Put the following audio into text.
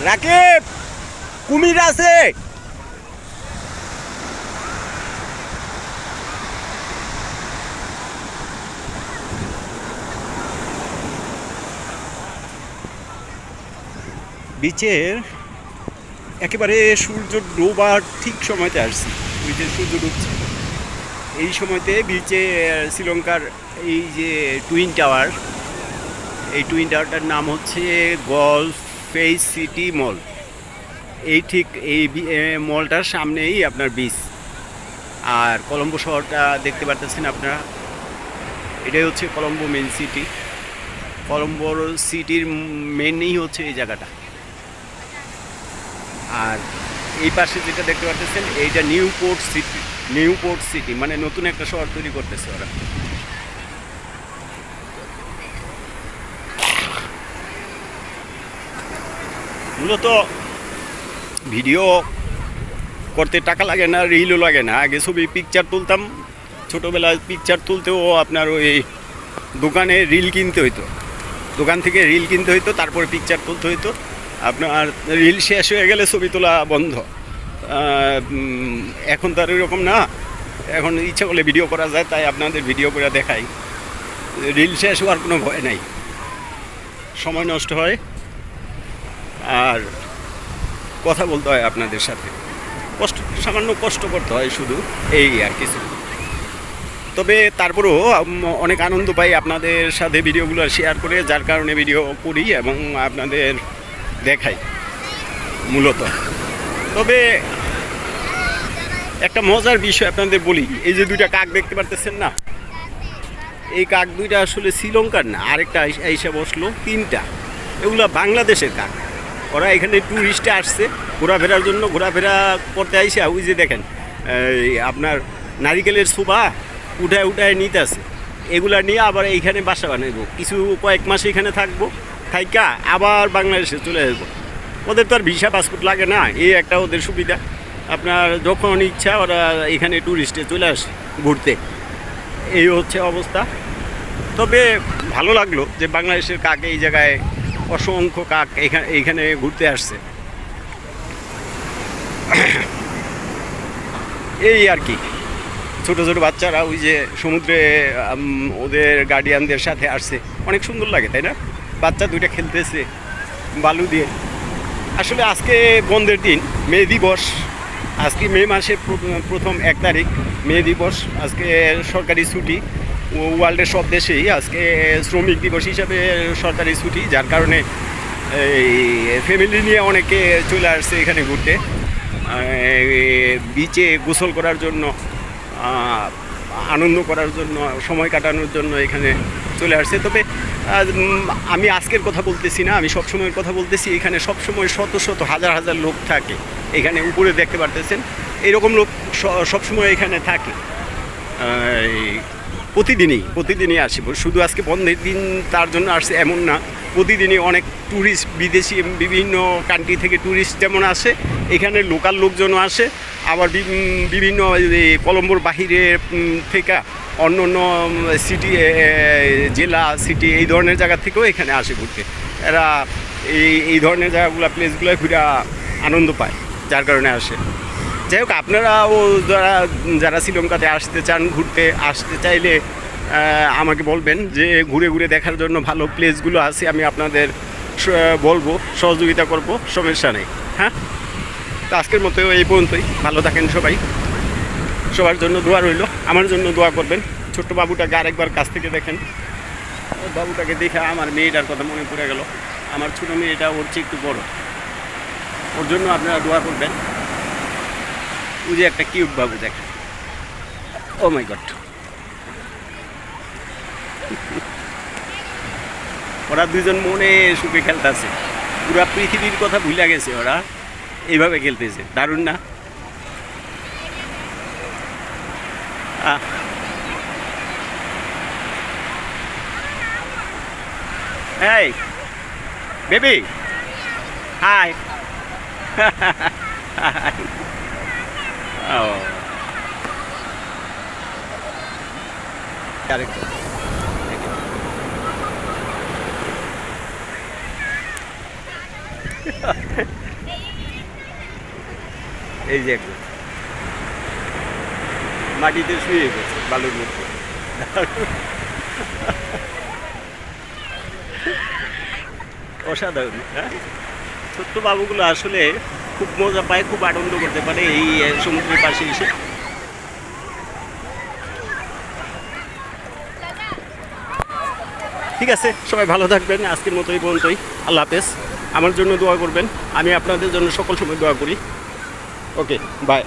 রাকিব কুমির আছে। বিচের একেবারে সূর্য ডোবার ঠিক সময়তে আসছি। বিচের সূর্য ডুবছে এই সময়তে। বিচে শ্রীলঙ্কার এই যে টুইন টাওয়ার, এই টুইন টাওয়ারটার নাম হচ্ছে গলফ ফেস সিটি মল। এই ঠিক এই মলটার সামনেই আপনার বিচ। আর কলম্বো শহরটা দেখতে পারতেছেন আপনারা, এটাই হচ্ছে কলম্বো মেন সিটি। কলম্বোর সিটির মেনই হচ্ছে এই জায়গাটা। আর এই পাশে যেটা দেখতে পাচ্ছেন এইটা new port city. New port city মানে নতুন একটা শহর তৈরি করতেছে ওরা। মূলত ভিডিও করতে টাকা লাগে না, রিলও লাগে না। আগে ছবি পিকচার তুলতাম, ছোটোবেলায় পিকচার তুলতেও আপনার ওই দোকানে রিল কিনতে হইতো, দোকান থেকে রিল কিনতে হইতো, তারপরে পিকচার তুলতে হইতো। আপনার রিল শেষ হয়ে গেলে ছবি তোলা বন্ধ। এখন তো আর এরকম না, এখন ইচ্ছা করলে ভিডিও করা যায়, তাই আপনাদের ভিডিও করে দেখাই। রিল শেষ হওয়ার কোনো ভয় নাই, সময় নষ্ট হয় আর কথা বলতে হয় আপনাদের সাথে, সামান্য কষ্ট করতে হয় শুধু, এই আর কিছু। তবে তারপরেও অনেক আনন্দ পাই আপনাদের সাথে ভিডিওগুলো শেয়ার করে, যার কারণে ভিডিও করি এবং আপনাদের দেখাই মূলত। তবে একটা মজার বিষয় আপনাদের বলি, এই যে দুইটা কাক দেখতে পারতেছেন না, এই কাক দুইটা আসলে শ্রীলঙ্কার না, আরেকটা আইসা বসলো, তিনটা। এগুলো বাংলাদেশের কাক। ওরা এখানে ট্যুরিস্টে আসছে ঘোরাফেরার জন্য, ঘোরাফেরা করতে আইসা ওই যে দেখেন আপনার নারিকেলের ছোবা উঠায় উঠায় নিতে আছে। এগুলা নিয়ে আবার এইখানে বাসা বানাইব, কিছু কয়েক মাস এখানে থাকবো, থাইকা আবার বাংলাদেশে চলে আসবো। ওদের তো আর ভিসা পাসপোর্ট লাগে না, এই একটা ওদের সুবিধা। আপনার যখন ইচ্ছা ওরা এখানে ট্যুরিস্টে চলে আসে ঘুরতে, এই হচ্ছে অবস্থা। তবে ভালো লাগলো যে বাংলাদেশের কাক এই জায়গায়, অসংখ্য কাক এইখানে ঘুরতে আসছে, এই আর কি। ছোটো ছোটো বাচ্চারা ওই যে সমুদ্রে ওদের গার্ডিয়ানদের সাথে আসছে, অনেক সুন্দর লাগে তাই না? বাচ্চা দুইটা খেলতেছে বালু দিয়ে। আসলে আজকে বন্ধের দিন, মে দিবস। আজকে মে মাসের প্রথম 1 তারিখ, মে দিবস। আজকে সরকারি ছুটি, ওয়ার্ল্ডের সব দেশেই আজকে শ্রমিক দিবস হিসাবে সরকারি ছুটি, যার কারণে এই ফ্যামিলি নিয়ে অনেকে চলে আসছে এখানে ঘুরতে, বিচে গোসল করার জন্য, আনন্দ করার জন্য, সময় কাটানোর জন্য এখানে চলে আসছে। তবে আমি আজকের কথা বলতেছি না, আমি সবসময়ের কথা বলতেছি। এখানে সবসময় শত শত হাজার হাজার লোক থাকে। এখানে উপরে দেখতে পারতেছেন এরকম লোক সবসময় এখানে থাকে, প্রতিদিনই আসে। শুধু আজকে বন্ধের দিন তার জন্য আসছে এমন না, প্রতিদিনই অনেক ট্যুরিস্ট, বিদেশি বিভিন্ন কান্ট্রি থেকে ট্যুরিস্ট যেমন আসে, এখানে লোকাল লোকজনও আসে। আবার বিভিন্ন কলম্বোর বাহিরে থেকে অন্য অন্য সিটি, জেলা, সিটি, এই ধরনের জায়গা থেকেও এখানে আসে ঘুরতে। এরা এই ধরনের জায়গাগুলো, প্লেসগুলো ঘুরে আনন্দ পায়, যার কারণে আসে। যাই হোক, আপনারাও যারা শ্রীলঙ্কাতে আসতে চান, ঘুরতে আসতে চাইলে আমাকে বলবেন, যে ঘুরে ঘুরে দেখার জন্য ভালো প্লেসগুলো আছে, আমি আপনাদের বলবো, সহযোগিতা করব, সমস্যা নেই। হ্যাঁ, তো আজকের মতো এই পর্যন্তই। ভালো থাকেন সবাই, সবার জন্য দোয়া রইল, আমার জন্য দোয়া করবেন। ছোট্ট বাবুটাকে আরেকবার কাছ থেকে দেখেন, বাবুটাকে দেখে আমার মেয়েটার কথা মনে পড়ে গেল। আমার ছোটো মেয়েটা ওর চেয়ে একটু বড়, ওর জন্য আপনারা দোয়া করবেন। ওই যে একটা কিউট বাবু দেখেন, ও মাই গড। ওরা দুজন মনে সুখে খেলতেছে, পুরা পৃথিবীর কথা ভুলে গেছে, ওরা এইভাবে খেলতেছে, দারুণ না? Hey, baby. Hi. Oh. আরেকটা এই যে একদম মাটিতে শুয়ে গেছে বালুর মধ্যে। অসাধারণ, হ্যাঁ। ছোট্ট বাবুগুলো আসলে খুব মজা পায়, খুব আনন্দ করতে পারে এই সমুদ্রের পাশে এসে। ঠিক আছে, সবাই ভালো থাকবেন, আজকের মতো এই পর্যন্তই। আল্লাহ হাফেজ। আমার জন্য দোয়া করবেন, আমি আপনাদের জন্য সকল সময় দোয়া করি। ওকে, বাই।